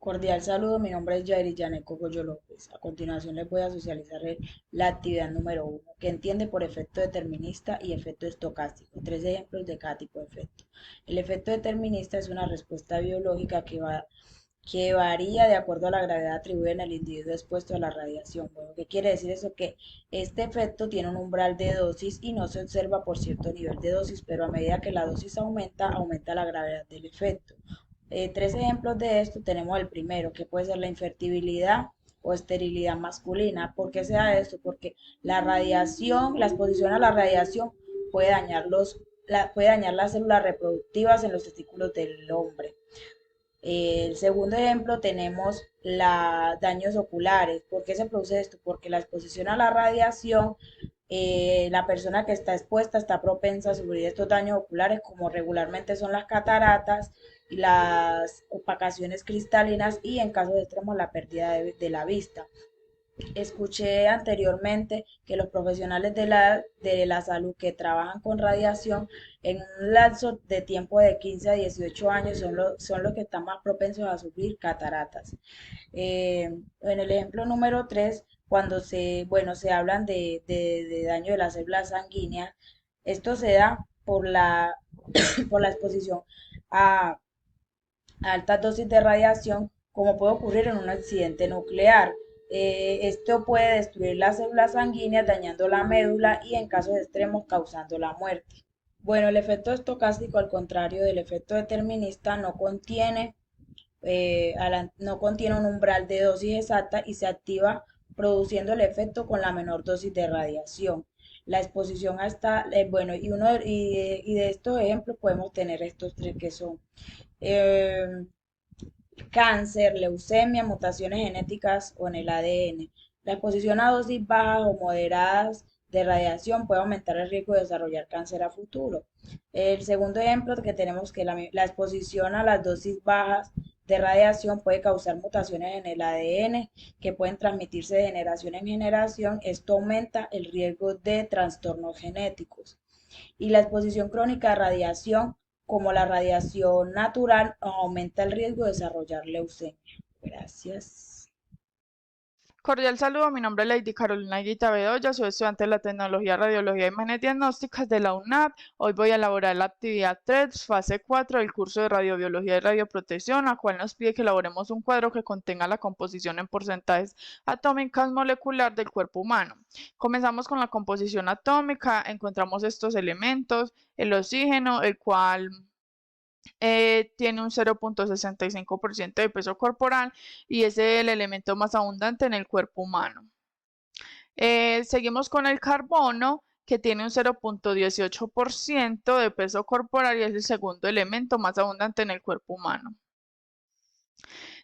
Cordial saludo, mi nombre es Yairi Yaneco Goyo López. A continuación les voy a socializar la actividad número uno, que entiende por efecto determinista y efecto estocástico. Tres ejemplos de cada tipo de efecto. El efecto determinista es una respuesta biológica que varía de acuerdo a la gravedad atribuida en el individuo expuesto a la radiación. Bueno, ¿qué quiere decir eso? Que este efecto tiene un umbral de dosis y no se observa por cierto nivel de dosis, pero a medida que la dosis aumenta, aumenta la gravedad del efecto. Tres ejemplos de esto tenemos el primero, que puede ser la infertilidad o esterilidad masculina. ¿Por qué se da esto? Porque la radiación, la exposición a la radiación puede puede dañar las células reproductivas en los testículos del hombre. El segundo ejemplo tenemos daños oculares. ¿Por qué se produce esto? Porque la exposición a la radiación, la persona que está expuesta está propensa a sufrir estos daños oculares, como regularmente son las cataratas y las opacaciones cristalinas y en casos extremos la pérdida de la vista. Escuché anteriormente que los profesionales de la salud que trabajan con radiación en un lapso de tiempo de 15 a 18 años son los que están más propensos a sufrir cataratas. En el ejemplo número 3, cuando se hablan de daño de las células sanguíneas, esto se da por la exposición a altas dosis de radiación, como puede ocurrir en un accidente nuclear. Esto puede destruir las células sanguíneas, dañando la médula y en casos extremos causando la muerte. Bueno, el efecto estocástico, al contrario del efecto determinista, no contiene un umbral de dosis exacta y se activa produciendo el efecto con la menor dosis de radiación. La exposición a esta, bueno, y de estos ejemplos podemos tener estos tres que son eh, cáncer, leucemia, mutaciones genéticas o en el ADN. La exposición a dosis bajas o moderadas de radiación puede aumentar el riesgo de desarrollar cáncer a futuro. El segundo ejemplo que tenemos que la exposición a las dosis bajas de radiación puede causar mutaciones en el ADN que pueden transmitirse de generación en generación. Esto aumenta el riesgo de trastornos genéticos. Y la exposición crónica a radiación, como la radiación natural, aumenta el riesgo de desarrollar leucemia. Gracias. Cordial saludo, mi nombre es Lady Carolina Guita Bedoya, soy estudiante de la Tecnología, Radiología y Imágenes Diagnósticas de la UNAD. Hoy voy a elaborar la actividad 3, fase 4 del curso de Radiobiología y Radioprotección, la cual nos pide que elaboremos un cuadro que contenga la composición en porcentajes atómicas molecular del cuerpo humano. Comenzamos con la composición atómica, encontramos estos elementos, el oxígeno, el cual tiene un 0,65% de peso corporal y es el elemento más abundante en el cuerpo humano. Seguimos con el carbono, que tiene un 0,18% de peso corporal y es el segundo elemento más abundante en el cuerpo humano.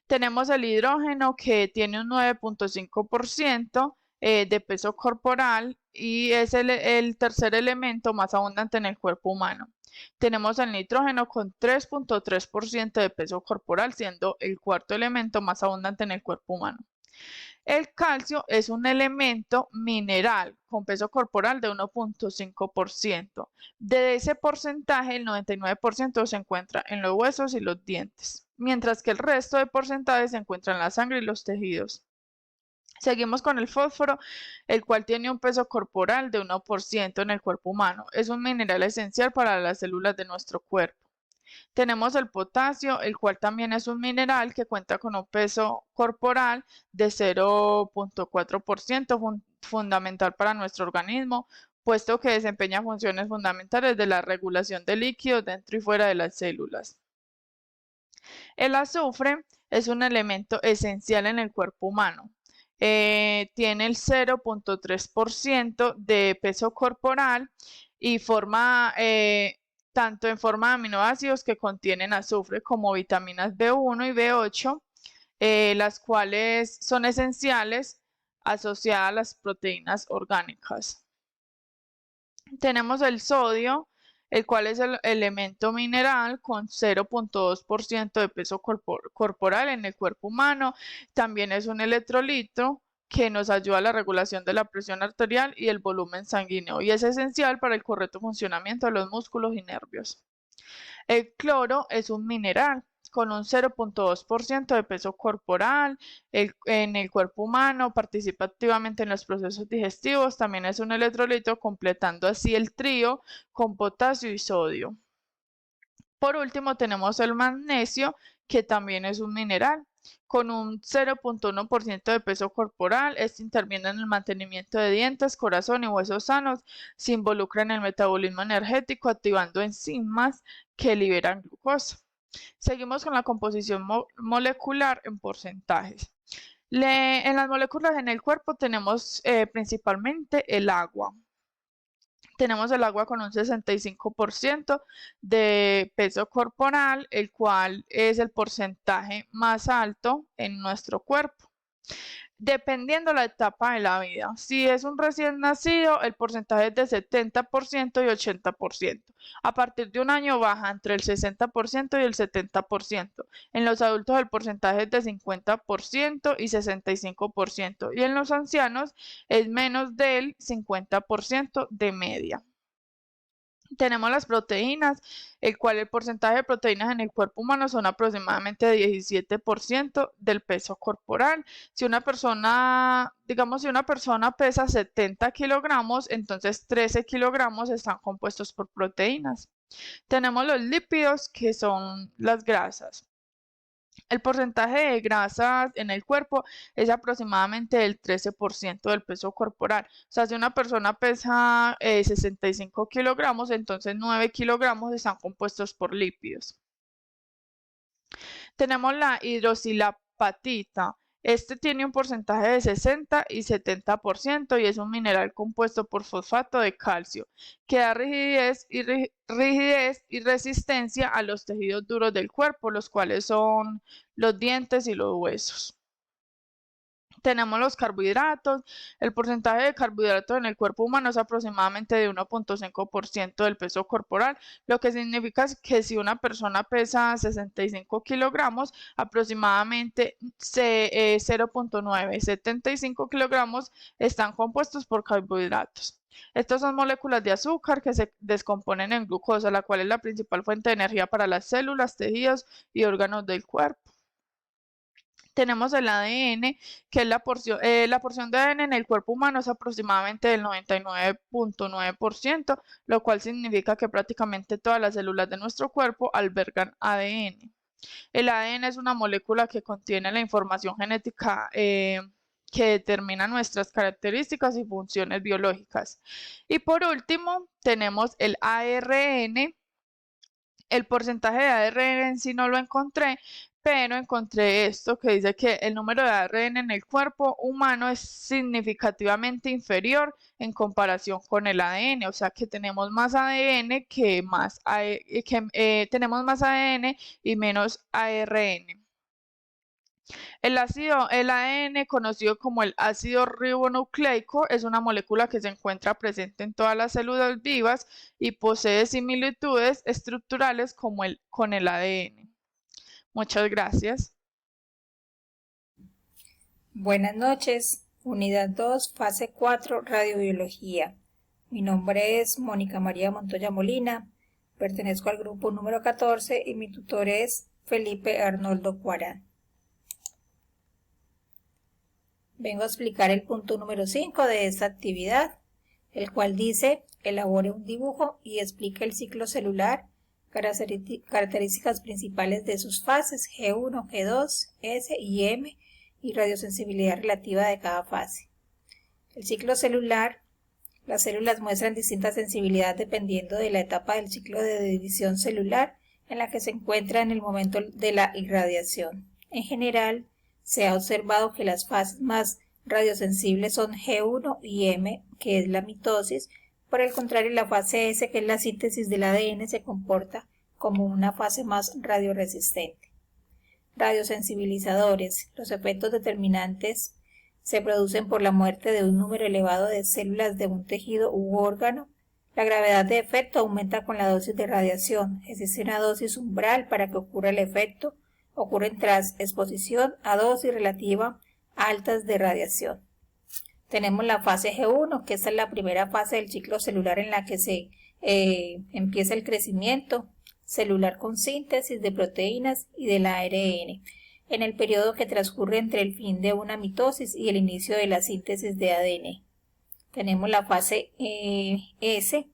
Tenemos el hidrógeno, que tiene un 9,5% de peso corporal y es el tercer elemento más abundante en el cuerpo humano. Tenemos el nitrógeno con 3,3% de peso corporal, siendo el cuarto elemento más abundante en el cuerpo humano. El calcio es un elemento mineral con peso corporal de 1,5%. De ese porcentaje, el 99% se encuentra en los huesos y los dientes, mientras que el resto de porcentajes se encuentra en la sangre y los tejidos. Seguimos con el fósforo, el cual tiene un peso corporal de 1% en el cuerpo humano. Es un mineral esencial para las células de nuestro cuerpo. Tenemos el potasio, el cual también es un mineral que cuenta con un peso corporal de 0,4%, fundamental para nuestro organismo, puesto que desempeña funciones fundamentales de la regulación de líquidos dentro y fuera de las células. El azufre es un elemento esencial en el cuerpo humano. Tiene el 0,3% de peso corporal y forma tanto en forma de aminoácidos que contienen azufre como vitaminas B1 y B8, las cuales son esenciales asociadas a las proteínas orgánicas. Tenemos el sodio, el cual es el elemento mineral con 0,2% de peso corporal en el cuerpo humano. También es un electrolito que nos ayuda a la regulación de la presión arterial y el volumen sanguíneo y es esencial para el correcto funcionamiento de los músculos y nervios. El cloro es un mineral con un 0,2% de peso corporal. En el cuerpo humano participa activamente en los procesos digestivos, también es un electrolito, completando así el trío con potasio y sodio. Por último tenemos el magnesio, que también es un mineral. Con un 0,1% de peso corporal, este interviene en el mantenimiento de dientes, corazón y huesos sanos, se involucra en el metabolismo energético, activando enzimas que liberan glucosa. Seguimos con la composición molecular en porcentajes. En las moléculas en el cuerpo tenemos principalmente el agua. Tenemos el agua con un 65% de peso corporal, el cual es el porcentaje más alto en nuestro cuerpo. Dependiendo la etapa de la vida. Si es un recién nacido, el porcentaje es de 70% y 80%. A partir de un año baja entre el 60% y el 70%. En los adultos el porcentaje es de 50% y 65%. Y en los ancianos es menos del 50% de media. Tenemos las proteínas, el cual el porcentaje de proteínas en el cuerpo humano son aproximadamente 17% del peso corporal. Si una persona, digamos, si una persona pesa 70 kilogramos, entonces 13 kilogramos están compuestos por proteínas. Tenemos los lípidos, que son las grasas. El porcentaje de grasas en el cuerpo es aproximadamente el 13% del peso corporal. O sea, si una persona pesa 65 kilogramos, entonces 9 kilogramos están compuestos por lípidos. Tenemos la hidroxilapatita. Este tiene un porcentaje de 60 y 70% y es un mineral compuesto por fosfato de calcio que da rigidez y resistencia a los tejidos duros del cuerpo, los cuales son los dientes y los huesos. Tenemos los carbohidratos. El porcentaje de carbohidratos en el cuerpo humano es aproximadamente de 1,5% del peso corporal, lo que significa que si una persona pesa 65 kilogramos, aproximadamente 0,9, 75 kilogramos están compuestos por carbohidratos. Estas son moléculas de azúcar que se descomponen en glucosa, la cual es la principal fuente de energía para las células, tejidos y órganos del cuerpo. Tenemos el ADN, que es la porción de ADN en el cuerpo humano es aproximadamente del 99,9%, lo cual significa que prácticamente todas las células de nuestro cuerpo albergan ADN. El ADN es una molécula que contiene la información genética que determina nuestras características y funciones biológicas. Y por último, tenemos el ARN. El porcentaje de ARN en sí no lo encontré, pero encontré esto que dice que el número de ARN en el cuerpo humano es significativamente inferior en comparación con el ADN, o sea que tenemos más ADN tenemos más ADN y menos ARN. El ADN, conocido como el ácido ribonucleico, es una molécula que se encuentra presente en todas las células vivas y posee similitudes estructurales con el ADN. Muchas gracias. Buenas noches. Unidad 2, fase 4, radiobiología. Mi nombre es Mónica María Montoya Molina. Pertenezco al grupo número 14 y mi tutor es Felipe Arnoldo Cuarán. Vengo a explicar el punto número 5 de esta actividad, el cual dice: elabore un dibujo y explique el ciclo celular, características principales de sus fases G1, G2, S y M y radiosensibilidad relativa de cada fase. El ciclo celular, las células muestran distinta sensibilidad dependiendo de la etapa del ciclo de división celular en la que se encuentra en el momento de la irradiación. En general, se ha observado que las fases más radiosensibles son G1 y M, que es la mitosis. Por el contrario, la fase S, que es la síntesis del ADN, se comporta como una fase más radioresistente. Radiosensibilizadores. Los efectos determinantes se producen por la muerte de un número elevado de células de un tejido u órgano. La gravedad de efecto aumenta con la dosis de radiación. Existe una dosis umbral para que ocurra el efecto. Ocurren tras exposición a dosis relativa altas de radiación. Tenemos la fase G1, que esta es la primera fase del ciclo celular en la que se empieza el crecimiento. celular con síntesis de proteínas y del ARN, en el periodo que transcurre entre el fin de una mitosis y el inicio de la síntesis de ADN. Tenemos la fase S,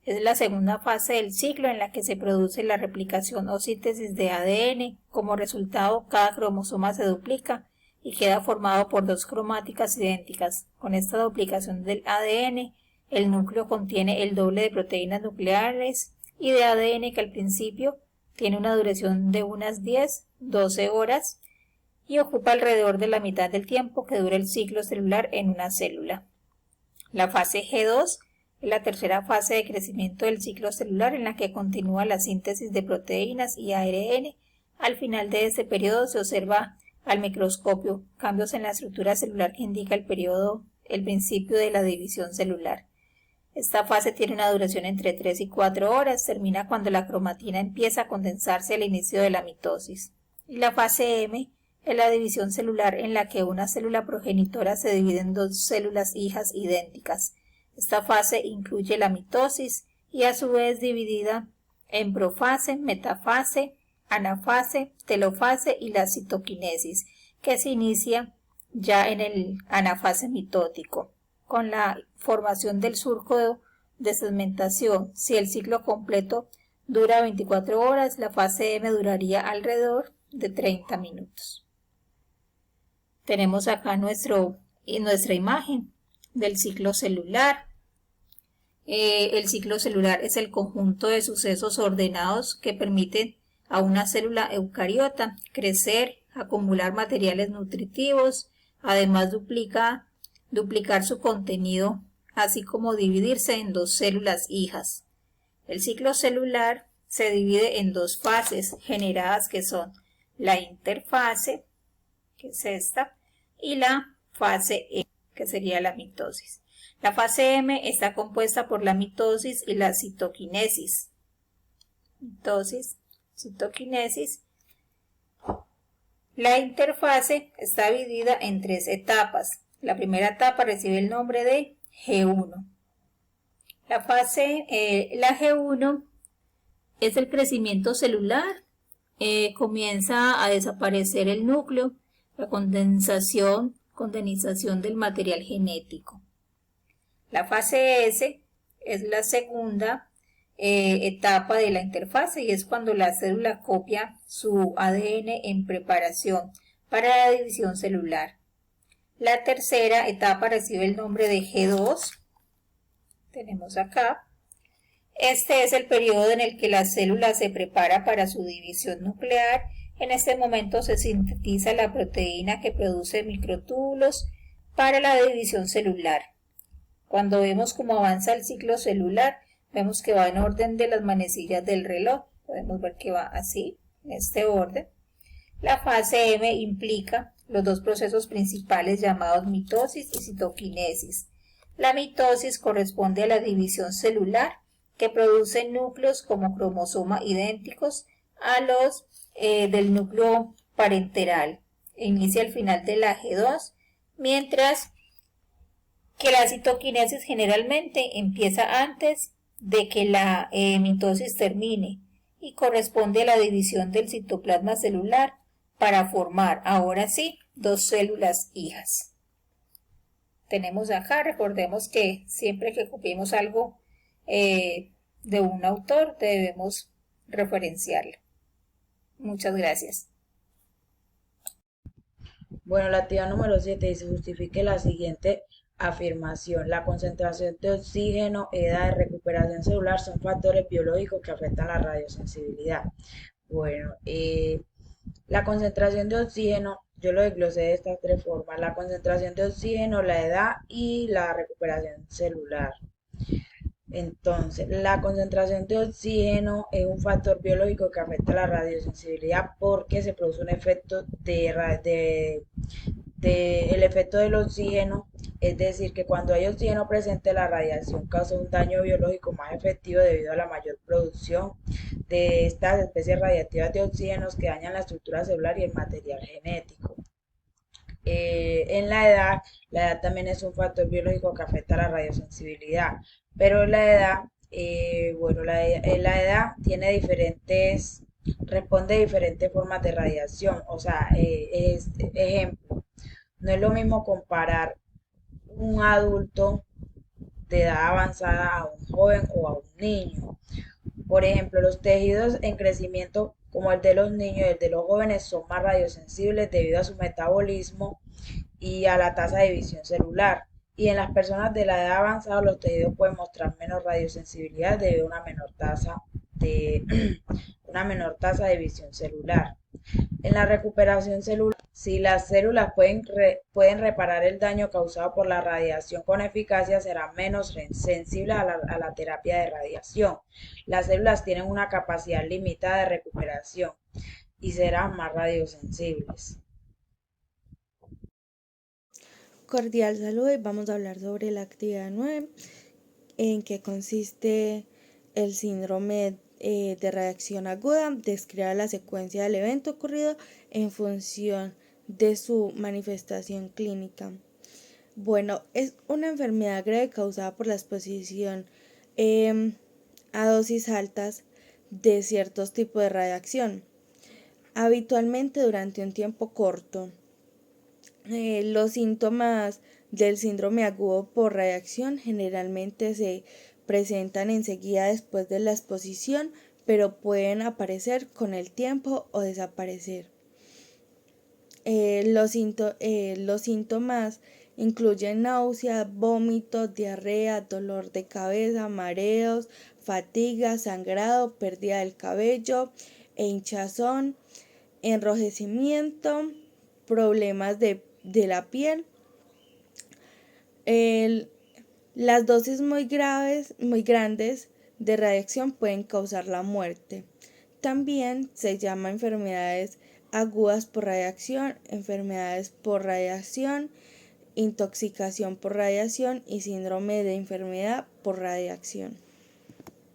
es la segunda fase del ciclo en la que se produce la replicación o síntesis de ADN. Como resultado, cada cromosoma se duplica y queda formado por dos cromáticas idénticas. Con esta duplicación del ADN, el núcleo contiene el doble de proteínas nucleares y de ADN, que al principio tiene una duración de unas 10-12 horas y ocupa alrededor de la mitad del tiempo que dura el ciclo celular en una célula. La fase G2 es la tercera fase de crecimiento del ciclo celular, en la que continúa la síntesis de proteínas y ARN. Al final de este periodo se observa al microscopio cambios en la estructura celular que indica el principio de la división celular. Esta fase tiene una duración entre 3 y 4 horas, termina cuando la cromatina empieza a condensarse al inicio de la mitosis. Y la fase M es la división celular, en la que una célula progenitora se divide en dos células hijas idénticas. Esta fase incluye la mitosis y a su vez dividida en profase, metafase, anafase, telofase y la citoquinesis, que se inicia ya en el anafase mitótico, con la formación del surco de segmentación. Si el ciclo completo dura 24 horas, la fase M duraría alrededor de 30 minutos. Tenemos acá nuestra imagen del ciclo celular. El ciclo celular es el conjunto de sucesos ordenados que permiten a una célula eucariota crecer, acumular materiales nutritivos, además duplicar su contenido, así como dividirse en dos células hijas. El ciclo celular se divide en dos fases generadas, que son la interfase, que es esta, y la fase M, que sería la mitosis. La fase M está compuesta por la mitosis y la citoquinesis. Mitosis, citoquinesis. La interfase está dividida en tres etapas. La primera etapa recibe el nombre de G1. La G1 es el crecimiento celular. Comienza a desaparecer el núcleo, la condensación del material genético. La fase S es la segunda etapa de la interfase, y es cuando la célula copia su ADN en preparación para la división celular. La tercera etapa recibe el nombre de G2. Tenemos acá. Este es el periodo en el que la célula se prepara para su división nuclear. En este momento se sintetiza la proteína que produce microtúbulos para la división celular. Cuando vemos cómo avanza el ciclo celular, vemos que va en orden de las manecillas del reloj. Podemos ver que va así, en este orden. La fase M implica los dos procesos principales llamados mitosis y citoquinesis. La mitosis corresponde a la división celular, que produce núcleos como cromosoma idénticos a los del núcleo parenteral. Inicia al final de la G2, mientras que la citoquinesis generalmente empieza antes de que la mitosis termine y corresponde a la división del citoplasma celular para formar, ahora sí, dos células hijas. Tenemos acá, recordemos que siempre que copiemos algo de un autor debemos referenciarlo. Muchas gracias. Bueno, la actividad número 7 dice: justifique la siguiente afirmación. La concentración de oxígeno, edad, y recuperación celular son factores biológicos que afectan la radiosensibilidad. Bueno, la concentración de oxígeno, yo lo desglosé de estas tres formas: la concentración de oxígeno, la edad y la recuperación celular. Entonces, la concentración de oxígeno es un factor biológico que afecta la radiosensibilidad porque se produce un efecto el efecto del oxígeno, es decir, que cuando hay oxígeno presente, la radiación causa un daño biológico más efectivo debido a la mayor producción de estas especies radiactivas de oxígenos que dañan la estructura celular y el material genético. En la edad también es un factor biológico que afecta la radiosensibilidad, pero la edad Bueno, la edad tiene responde a diferentes formas de radiación. O sea, ejemplo, no es lo mismo comparar un adulto de edad avanzada a un joven o a un niño. Por ejemplo, los tejidos en crecimiento como el de los niños y el de los jóvenes son más radiosensibles debido a su metabolismo y a la tasa de división celular. Y en las personas de la edad avanzada los tejidos pueden mostrar menos radiosensibilidad debido a una menor tasa de, una menor tasa de división celular. En la recuperación celular, si las células pueden reparar el daño causado por la radiación con eficacia, serán menos sensibles a la terapia de radiación. Las células tienen una capacidad limitada de recuperación y serán más radiosensibles. Cordial saludo y vamos a hablar sobre la actividad 9, en que consiste el síndrome de reacción aguda. Describe la secuencia del evento ocurrido en función de su manifestación clínica. Bueno, es una enfermedad grave causada por la exposición a dosis altas de ciertos tipos de radiación, habitualmente durante un tiempo corto. Los síntomas del síndrome agudo por radiación generalmente se presentan enseguida después de la exposición, pero pueden aparecer con el tiempo o desaparecer. Los síntomas incluyen náusea, vómito, diarrea, dolor de cabeza, mareos, fatiga, sangrado, pérdida del cabello e hinchazón, enrojecimiento, problemas de la piel. Las dosis muy grandes de radiación pueden causar la muerte. También se llama enfermedades agudas por radiación, enfermedades por radiación, intoxicación por radiación y síndrome de enfermedad por radiación.